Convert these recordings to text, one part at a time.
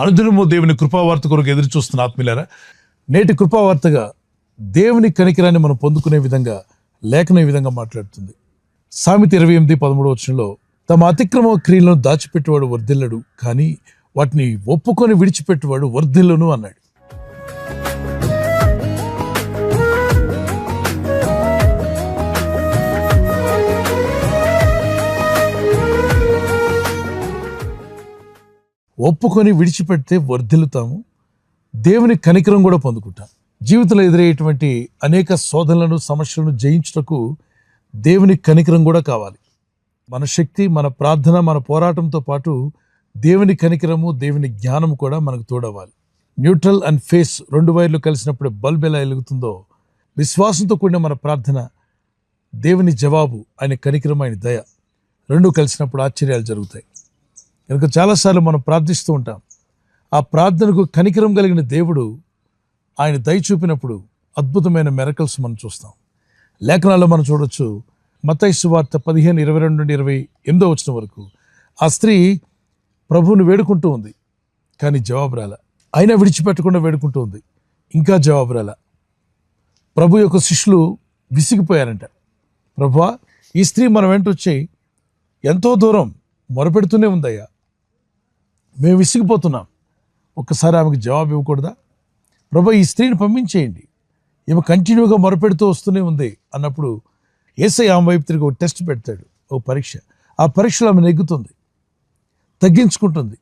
అనుదినము దేవుని కృపావార్త కొరకు ఎదురు చూస్తున్న ఆత్మీయులారా, నేటి కృపావార్తగా దేవుని కనికరాన్ని మనం పొందుకునే విధంగా లేఖనం ఈ విధంగా మాట్లాడుతుంది. సామెత 28:13 తమ అతిక్రమ క్రియలను దాచిపెట్టేవాడు వర్ధిల్లడు, కానీ వాటిని ఒప్పుకొని విడిచిపెట్టేవాడు వర్ధిల్లును అన్నాడు. ఒప్పుకొని విడిచిపెడితే వర్ధిల్లుతాము, దేవుని కనికరం కూడా పొందుకుంటాం. జీవితంలో ఎదురయ్యేటువంటి అనేక శోధనలను, సమస్యలను జయించుటకు దేవుని కనికరం కూడా కావాలి. మన శక్తి, మన ప్రార్థన, మన పోరాటంతో పాటు దేవుని కనికరము, దేవుని జ్ఞానం కూడా మనకు తోడవ్వాలి. న్యూట్రల్ అండ్ ఫేస్ 2 వైర్లు కలిసినప్పుడు బల్బ్ ఎలా వెలుగుతుందో, విశ్వాసంతో కూడిన మన ప్రార్థన, దేవుని జవాబు, ఆయన కనికరం, ఆయన దయ 2 కలిసినప్పుడు ఆశ్చర్యాలు జరుగుతాయి. కనుక చాలాసార్లు మనం ప్రార్థిస్తూ ఉంటాం. ఆ ప్రార్థనకు కనికరం కలిగిన దేవుడు ఆయన దయ చూపినప్పుడు అద్భుతమైన మిరకల్స్ మనం చూస్తాం. లేఖనాల్లో మనం చూడొచ్చు. మత్తయి సువార్త 15:22-28 వరకు ఆ స్త్రీ ప్రభువుని వేడుకుంటూ ఉంది, కానీ జవాబు రాల. అయినా విడిచిపెట్టకుండా వేడుకుంటూ ఉంది, ఇంకా జవాబు రాల. ప్రభు యొక్క శిష్యులు విసిగిపోయారంట. ప్రభువా, ఈ స్త్రీ మన వెంట వచ్చి ఎంతో దూరం మొరపెడుతూనే ఉందయ్యా, మేము విసిగిపోతున్నాం, ఒక్కసారి ఆమెకు జవాబు ఇవ్వకూడదా? ప్రభు, ఈ స్త్రీని పంపించేయండి, ఈమె కంటిన్యూగా మొరపెడుతూ వస్తూనే ఉంది అన్నప్పుడు యేసయ్య ఆమె వైపు తిరిగి ఒక టెస్ట్ పెడతాడు, ఒక పరీక్ష. ఆ పరీక్షలో ఆమె నెగ్గుతుంది, తగ్గించుకుంటుంది.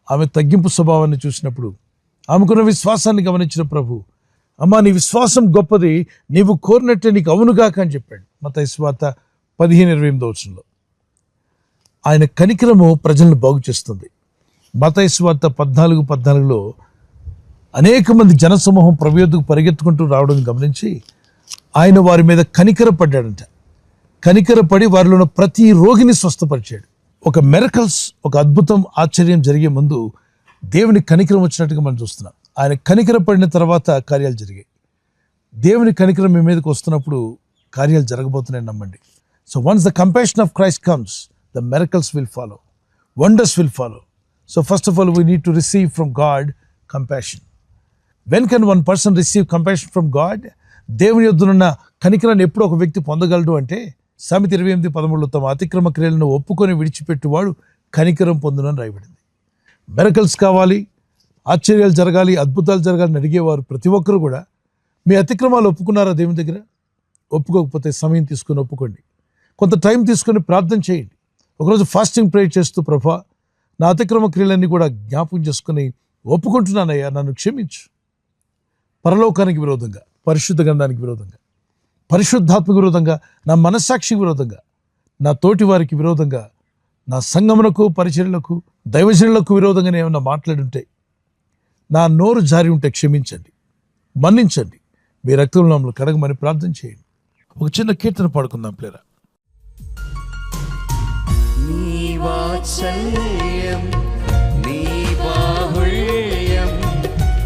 ఆమె తగ్గింపు స్వభావాన్ని చూసినప్పుడు, ఆమెకున్న విశ్వాసాన్ని గమనించిన ప్రభు, అమ్మా నీ విశ్వాసం గొప్పది, నీవు కోరినట్టే నీకు అవునుగాక అని చెప్పాడు. మత్తయి సువార్త 15:28 ఆయన కనికరము ప్రజలను బాగు చేస్తుంది. మత్తయి సువార్త 14:14 అనేక మంది జనసమూహం ప్రభు యొద్దకు పరిగెత్తుకుంటూ రావడం గమనించి ఆయన వారి మీద కనికరపడ్డాడంట. కనికరపడి వారిలో ఉన్న ప్రతి రోగిని స్వస్థపరిచాడు. ఒక మిరకల్స్, ఒక అద్భుతం, ఆశ్చర్యం జరిగే ముందు దేవుని కనికరం వచ్చినట్టుగా మనం చూస్తున్నాం. ఆయన కనికరపడిన తర్వాత కార్యాలు జరిగాయి. దేవుని కనికరం మీ మీదకి వస్తున్నప్పుడు కార్యాలు జరగబోతున్నాయని నమ్మండి. So once the compassion of Christ comes, the miracles will follow, wonders will follow. So first of all, we need to receive from God compassion. When can one person receive compassion from God? దేవుని యొద్దనున్న కనికరాన్ని ఎప్పుడు ఒక వ్యక్తి పొందగలడు అంటే, సామెత 28:13 తమ అతిక్రమ క్రియలను ఒప్పుకొని విడిచిపెట్టువాడు కనికరం పొందునని రాయబడింది. మిరకల్స్ కావాలి, ఆశ్చర్యాలు జరగాలి, అద్భుతాలు జరగాలని అడిగేవారు ప్రతి ఒక్కరు కూడా మీ అతిక్రమాలు ఒప్పుకున్నారా దేవుని దగ్గర? ఒప్పుకోకపోతే సమయం తీసుకొని ఒప్పుకోండి, కొంత టైం తీసుకొని ప్రార్థన చేయండి. ఒకరోజు ఫాస్టింగ్ ప్రేయర్ చేస్తూ, ప్రభా నా అతిక్రమ క్రియలన్నీ కూడా జ్ఞాపకం చేసుకుని ఒప్పుకుంటున్నానయ్యా, నన్ను క్షమించు. పరలోకానికి విరోధంగా, పరిశుద్ధ గ్రంథానికి విరోధంగా, పరిశుద్ధాత్మకు విరోధంగా, నా మనస్సాక్షికి విరోధంగా, నా తోటి వారికి విరోధంగా, నా సంగమునకు, పరిచర్యలకు, దైవజనులకు విరోధంగా ఏమన్నా మాట్లాడుంటే, నా నోరు జారి ఉంటే క్షమించండి, మన్నించండి, మీ రక్తంలో మమ్మల్ని కడగమని ప్రార్థన చేయండి. ఒక చిన్న కీర్తన పాడుకుందాం ప్లేరా. నీ వాత్సల్యం, నీ బాహుళ్యం,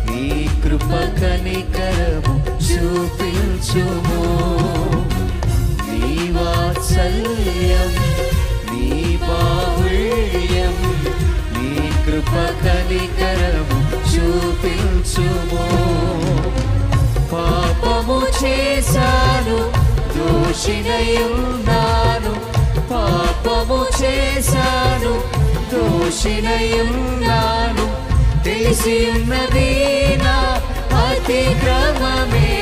నీ కృప కనికరము చూపించుము. నీ వాత్సల్యం, నీ బాహుళ్యం, నీ కృప కనికరము చూపించుము. పాపము చేశాను, దోషినయున్నాను, పాపము చేశాను, దోషినయున్నాను, తెలిసి ఉన్నది నా అతిక్రమమే,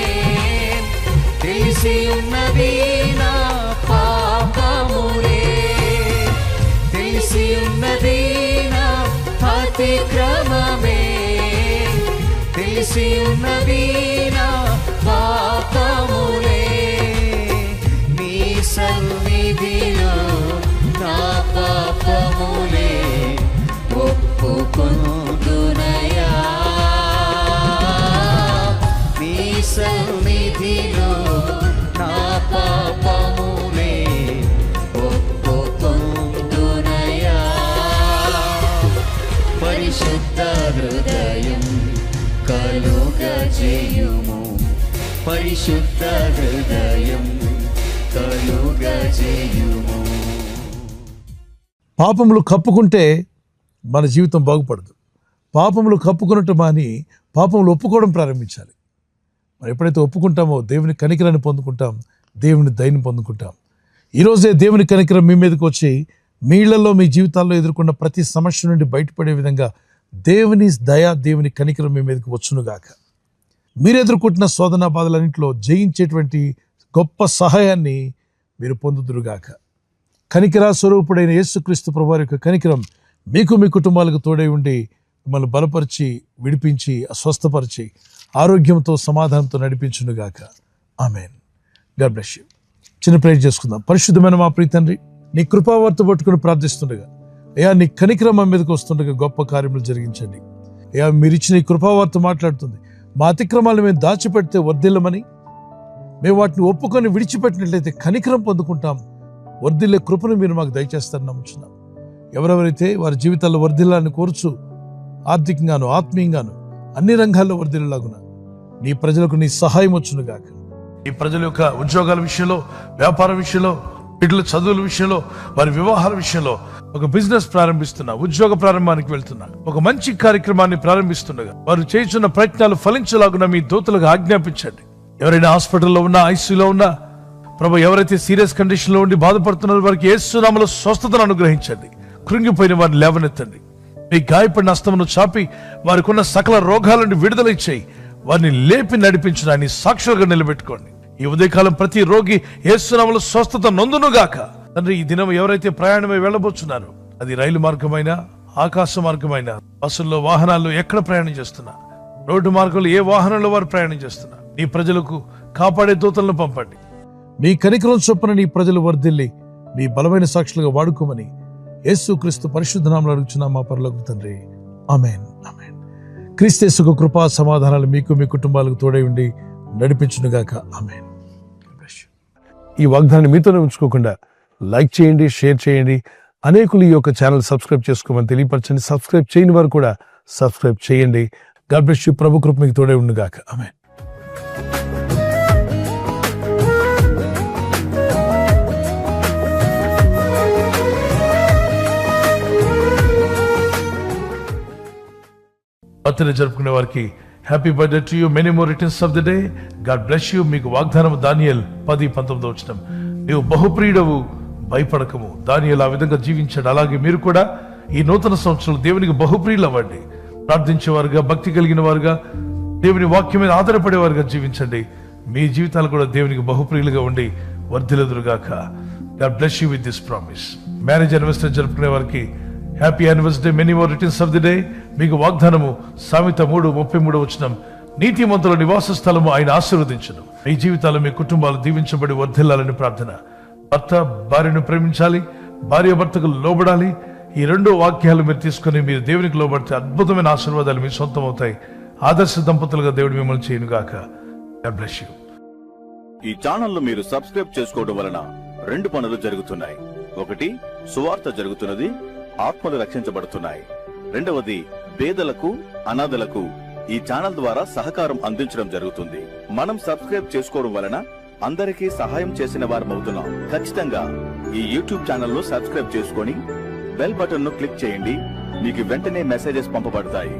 తెలిసి ఉన్నది నా పాపములే, తెలిసి ఉన్నది నా అతిక్రమమే, తెలిసి ఉన్నది నా పాపములే. నీ సన్నిధిలో నా పాపములే ఒప్పుకొందునయా, నీ సన్నిధిలో నా పాపములే ఒప్పుకొందునయా. పరిశుద్ధ హృదయం కలుగజేయుము, పరిశుద్ధ హృదయం కలుగజేయుము. పాపములు కప్పుకుంటే మన జీవితం బాగుపడదు. పాపములు కప్పుకొనటం మాని పాపములు ఒప్పుకోవడం ప్రారంభించాలి. మరి ఎప్పుడైతే ఒప్పుకుంటామో దేవుని కనికరాన్ని పొందుకుంటాం, దేవుని దయని పొందుకుంటాం. ఈరోజే దేవుని కనికరం మీ మీదకి వచ్చి మీ ఇళ్లలో, మీ జీవితాల్లో ఎదుర్కొన్న ప్రతి సమస్య నుండి బయటపడే విధంగా దేవుని దయ, దేవుని కనికరం మీ మీదకి వచ్చునుగాక. మీరు ఎదుర్కొంటున్న శోధన బాధలన్నింటిలో జయించేటువంటి గొప్ప సహాయాన్ని మీరు పొందుదురుగాక. కనికరా స్వరూపుడైన యేసుక్రీస్తు ప్రభువారి యొక్క కనికరం మీకు, మీ కుటుంబాలకు తోడై ఉండి మిమ్మల్ని బలపరిచి, విడిపించి, స్వస్థపరిచి, ఆరోగ్యంతో, సమాధానంతో నడిపించునుగాక. ఆమేన్. God bless you. చిన్న ప్రేయర్ చేసుకుందాం. పరిశుద్ధమైన మా ప్రియ తండ్రి, నీ కృపావర్త పట్టుకుని ప్రార్థిస్తుండగా, అయ్యా నీ కనికరం మా మీదకి వస్తుండగా గొప్ప కార్యములు జరిగించండి. అయ్యా మీరు ఇచ్చిన ఈ కృపావార్త మాట్లాడుతుంది. మా అతిక్రమాలను మేము దాచిపెడితే వర్ధిల్లమని, మేము వాటిని ఒప్పుకొని విడిచిపెట్టినట్లయితే కనికరం పొందుకుంటాం. వర్ధిల్లే కృపను మీరు మాకు దయచేస్తారని నమ్ముచున్నాం. ఎవరెవరైతే వారి జీవితాల్లో వర్ధిల్లాలని కోరుచు, ఆర్థికంగాను, ఆత్మీయంగాను, అన్ని రంగాల్లో వర్ధిల్లాగున నీ ప్రజలకు నీ సహాయం వచ్చునుగాక. ఈ ప్రజల యొక్క ఉద్యోగాల విషయంలో, వ్యాపార విషయంలో, బిడ్డల చదువుల విషయంలో, వారి వివాహాల విషయంలో ఒక బిజినెస్ ప్రారంభిస్తున్నా, ఉద్యోగ ప్రారంభానికి వెళ్తున్నా, ఒక మంచి కార్యక్రమాన్ని ప్రారంభిస్తుండగా వారు చేస్తున్న ప్రయత్నాలు ఫలించలాగున మీ దూతలకు ఆజ్ఞాపించండి. ఎవరైనా హాస్పిటల్లో ఉన్నా, ఐసీయూలో ఉన్నా, ప్రభు ఎవరైతే సీరియస్ కండిషన్ లో ఉండి బాధపడుతున్నారో వారికి యేసు నామములో స్వస్థతను అనుగ్రహించండి. కృంగిపోయిన వారిని లేవనెత్తండి. మీ గాయపడిన హస్తమును చాపి వారికి ఉన్న సకల రోగాల నుండి విడుదల ఇచ్చేయి. వారిని లేపి నడిపించిన ఆయన సాక్షులుగా నిలబెట్టుకోండి. ఈ ఉదయకాలం ప్రతి రోగి యేసు నామములో స్వస్థత నొందునుగాక. తండ్రి, ఈ దినం ఎవరైతే ప్రయాణమై వెళ్ళబోతున్నారో, అది రైలు మార్గమైన, ఆకాశ మార్గమైన, బస్సుల్లో, వాహనాల్లో ఎక్కడ ప్రయాణం చేస్తున్నా, రోడ్డు మార్గంలో ఏ వాహనంలో వారు ప్రయాణం చేస్తున్నా, నీ ప్రజలకు కాపాడే దూతలను పంపండి. మీ కనికరం చొప్పున నీ ప్రజలు వర్ధిల్లి మీ బలమైన సాక్షులుగా వాడుకోమని యేసుక్రీస్తు పరిశుద్ధ నామములో అడుగుచున్నాం మా పరలోకపు తండ్రి. ఆమేన్. ఆమేన్. క్రీస్తు యేసుకు కృపా సమాధానాలు మీకు, మీ కుటుంబాలకు తోడై ఉండి నడిపించునుగాక. ఆమేన్. ఈ వాగ్దానాన్ని మీతోనే ఉంచుకోకుండా లైక్ చేయండి, షేర్ చేయండి. అనేకులు ఈ యొక్క ఛానల్ సబ్స్క్రైబ్ చేసుకోమని తెలియపరచండి. సబ్స్క్రైబ్ చేయని వారు కూడా సబ్స్క్రైబ్ చేయండి. God bless you. ప్రభు కృప మీకు తోడై ఉండుగాక. ఆమేన్. బర్త్డే జరుపుకునే వారికి happy birthday to you, many more returns of the day. God bless you. మీకు వాగ్దానం దానియేలు 10:19 నీవు బహుప్రియుడవు, భయపడకము. దానియేలు ఆ విధంగా జీవించాడు. అలాగే మీరు కూడా ఈ నూతన సంవత్సరంలో దేవునికి బహుప్రియులు అవ్వండి. ప్రార్థించేవారుగా, భక్తి కలిగిన వారుగా, దేవుని వాక్యం మీద ఆధారపడేవారుగా జీవించండి. మీ జీవితాలు కూడా దేవునికి బహుప్రియులుగా ఉండి వర్ధిల్లుదురుగాక. God bless you with this promise. Marriage anniversary జరుపుకునే వారికి happy anniversary, many more returns of the day. మీకు వాగ్దానము సామెత 3:33 నీతిమంతుల నివాస స్థలము ఆయన ఆశీర్వదించును. మీ జీవితాలు, మీ కుటుంబాలు దీవించబడి వర్ధిల్లాలని ప్రార్థన. భర్త భార్యను ప్రేమించాలి, భార్య భర్తకు లోబడాలి. ఈ 2 వాక్యాలు మీరు తీసుకుని మీరు దేవునికి లోబడితే అద్భుతమైన ఆశీర్వాదాలు మీ సొంతం అవుతాయి. ఆదర్శ దంపతులుగా దేవుడు మిమ్మల్ని చేయనుగాక. God bless you. ఈ ఛానల్ మీరు సబ్స్క్రైబ్ చేసుకోవడం వలన 2 పనులు జరుగుతున్నాయి. ఒకటి, సువార్త జరుగుతున్నది, ఆత్మలు రక్షించబడుతున్నాయి. రెండవది, పేదలకు, అనాథలకు ఈ ఛానల్ ద్వారా సహకారం అందించడం జరుగుతుంది. మనం సబ్స్క్రైబ్ చేసుకోవడం వలన అందరికీ సహాయం చేసిన వారమవుతున్నాం. ఖచ్చితంగా ఈ యూట్యూబ్ ఛానల్ ను సబ్స్క్రైబ్ చేసుకొని బెల్ బటన్ ను క్లిక్ చేయండి. మీకు వెంటనే మెసేజెస్ పంపబడతాయి.